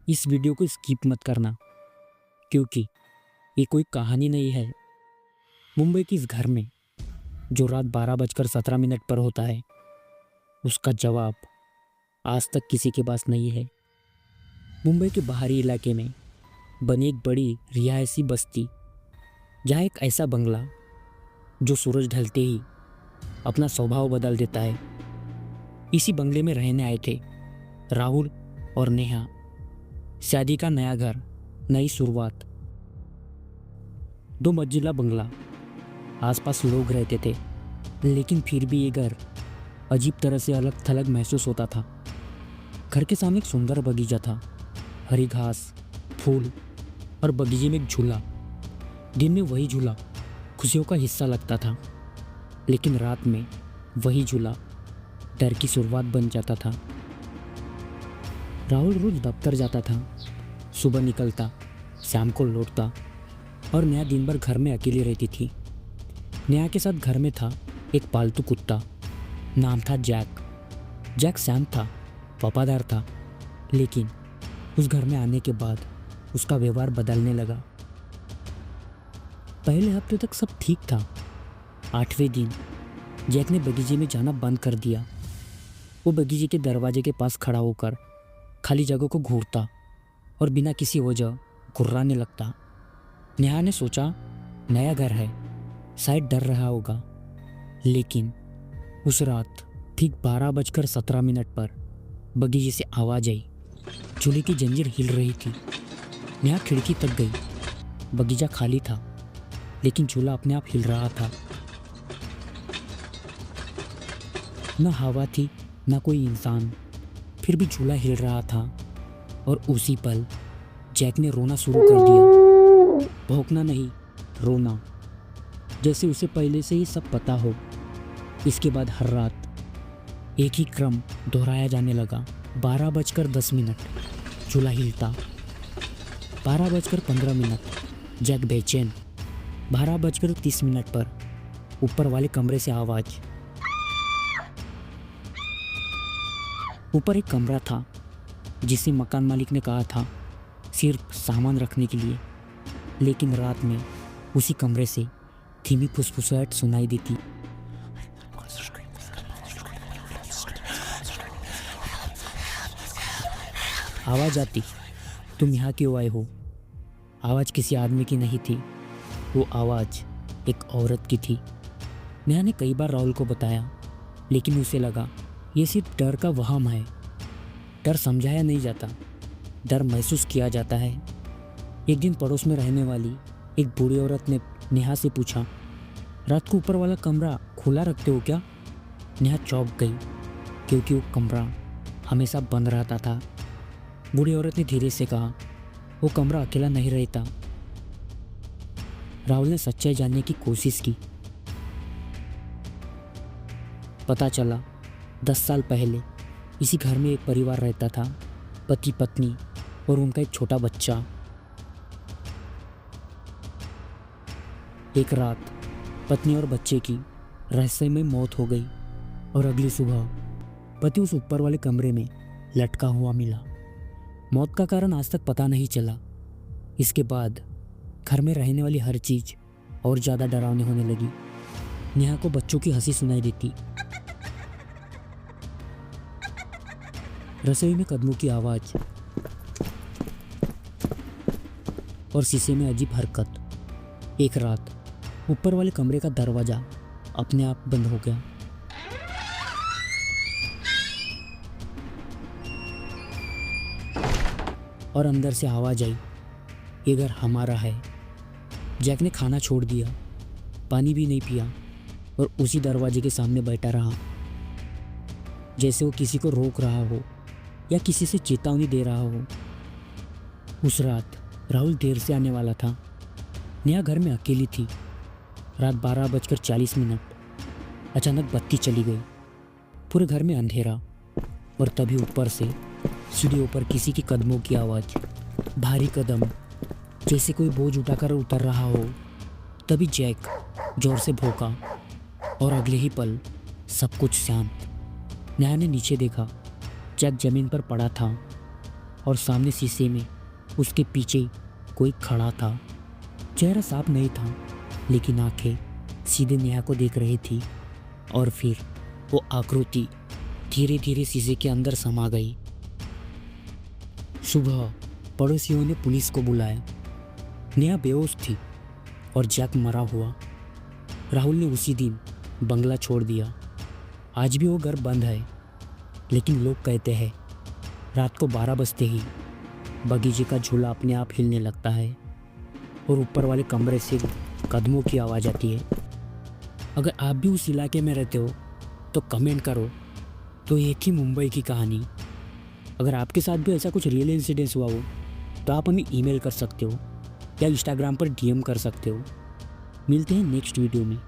इस वीडियो को स्किप मत करना, क्योंकि ये कोई कहानी नहीं है। मुंबई के इस घर में जो रात 12:17 पर होता है, उसका जवाब आज तक किसी के पास नहीं है। मुंबई के बाहरी इलाके में बनी एक बड़ी रिहायशी बस्ती, जहाँ एक ऐसा बंगला जो सूरज ढलते ही अपना स्वभाव बदल देता है। इसी बंगले में रहने आए थे राहुल और नेहा। शादी का नया घर, नई शुरुआत। 2 मंजिला बंगला, आसपास लोग रहते थे, लेकिन फिर भी ये घर अजीब तरह से अलग थलग महसूस होता था। घर के सामने एक सुंदर बगीचा था, हरी घास, फूल और बगीचे में एक झूला। दिन में वही झूला खुशियों का हिस्सा लगता था, लेकिन रात में वही झूला डर की शुरुआत बन जाता था। राहुल रोज दफ्तर जाता था, सुबह निकलता, शाम को लौटता, और नेहा दिन भर घर में अकेली रहती थी। नेहा के साथ घर में था एक पालतू कुत्ता, नाम था जैक। जैक शांत था, वफादार था, लेकिन उस घर में आने के बाद उसका व्यवहार बदलने लगा। पहले हफ्ते तक सब ठीक था। 8वें दिन जैक ने बगीचे में जाना बंद कर दिया। वो बगीचे के दरवाजे के पास खड़ा होकर खाली जगह को घूरता और बिना किसी वजह घुर्राने लगता। नेहा ने सोचा नया घर है, शायद डर रहा होगा, लेकिन उस रात ठीक 12:17 पर बगीचे से आवाज आई। झूले की जंजीर हिल रही थी। नेहा खिड़की तक गई। बगीचा खाली था, लेकिन झूला अपने आप हिल रहा था। न हवा थी, न कोई इंसान, फिर भी झूला हिल रहा था। और उसी पल जैक ने रोना शुरू कर दिया। भौंकना नहीं, रोना, जैसे उसे पहले से ही सब पता हो। इसके बाद हर रात एक ही क्रम दोहराया जाने लगा। 12:10 झूला हिलता, 12:15 जैक बेचैन, 12:30 पर ऊपर वाले कमरे से आवाज। ऊपर एक कमरा था जिसे मकान मालिक ने कहा था सिर्फ सामान रखने के लिए, लेकिन रात में उसी कमरे से धीमी फुसफुसाहट सुनाई देती। आवाज आती, तुम यहाँ क्यों आए हो? आवाज किसी आदमी की नहीं थी, वो आवाज एक औरत की थी। नेहा ने कई बार राहुल को बताया, लेकिन उसे लगा ये सिर्फ डर का वहम है। डर समझाया नहीं जाता, डर महसूस किया जाता है। एक दिन पड़ोस में रहने वाली एक बूढ़ी औरत ने नेहा से पूछा, रात को ऊपर वाला कमरा खुला रखते हो क्या? नेहा चौंक गई, क्योंकि वो कमरा हमेशा बंद रहता था। बूढ़ी औरत ने धीरे से कहा, वो कमरा अकेला नहीं रहता। राहुल ने सच्चाई जानने की कोशिश की। पता चला 10 साल पहले इसी घर में एक परिवार रहता था, पति पत्नी और उनका एक छोटा बच्चा। एक रात पत्नी और बच्चे की रहस्यमय मौत हो गई, और अगली सुबह पति उस ऊपर वाले कमरे में लटका हुआ मिला। मौत का कारण आज तक पता नहीं चला। इसके बाद घर में रहने वाली हर चीज और ज़्यादा डरावनी होने लगी। नेहा को बच्चों की हंसी सुनाई देती, रसोई में कदमों की आवाज और शीशे में अजीब हरकत। एक रात ऊपर वाले कमरे का दरवाजा अपने आप बंद हो गया। और अंदर से आवाज आई, ये घर हमारा है। जैक ने खाना छोड़ दिया, पानी भी नहीं पिया, और उसी दरवाजे के सामने बैठा रहा, जैसे वो किसी को रोक रहा हो या किसी से चेतावनी दे रहा हो। उस रात राहुल देर से आने वाला था। नेहा घर में अकेली थी। रात 12:40। अचानक बत्ती चली गई, पूरे घर में अंधेरा, और तभी ऊपर से सीढ़ियों पर किसी की कदमों की आवाज़, भारी कदम, जैसे कोई बोझ उठाकर उतर रहा हो। तभी जैक जोर से भौंका, और अगले ही पल सब कुछ शांत। नेहा ने नीचे देखा, जैक जमीन पर पड़ा था और सामने शीशे में उसके पीछे कोई खड़ा था। चेहरा साफ नहीं था, लेकिन आंखें सीधे नेहा को देख रही थी। और फिर वो आकृति धीरे धीरे शीशे के अंदर समा गई। सुबह पड़ोसियों ने पुलिस को बुलाया। नेहा बेहोश थी और जैक मरा हुआ। राहुल ने उसी दिन बंगला छोड़ दिया। आज भी वो घर बंद है, लेकिन लोग कहते हैं रात को 12 बजते ही बगीचे का झूला अपने आप हिलने लगता है और ऊपर वाले कमरे से कदमों की आवाज़ आती है। अगर आप भी उस इलाके में रहते हो तो कमेंट करो। तो एक ही मुंबई की कहानी। अगर आपके साथ भी ऐसा कुछ रियल इंसिडेंस हुआ हो तो आप हमें ईमेल कर सकते हो या इंस्टाग्राम पर डीएम कर सकते हो। मिलते हैं नेक्स्ट वीडियो में।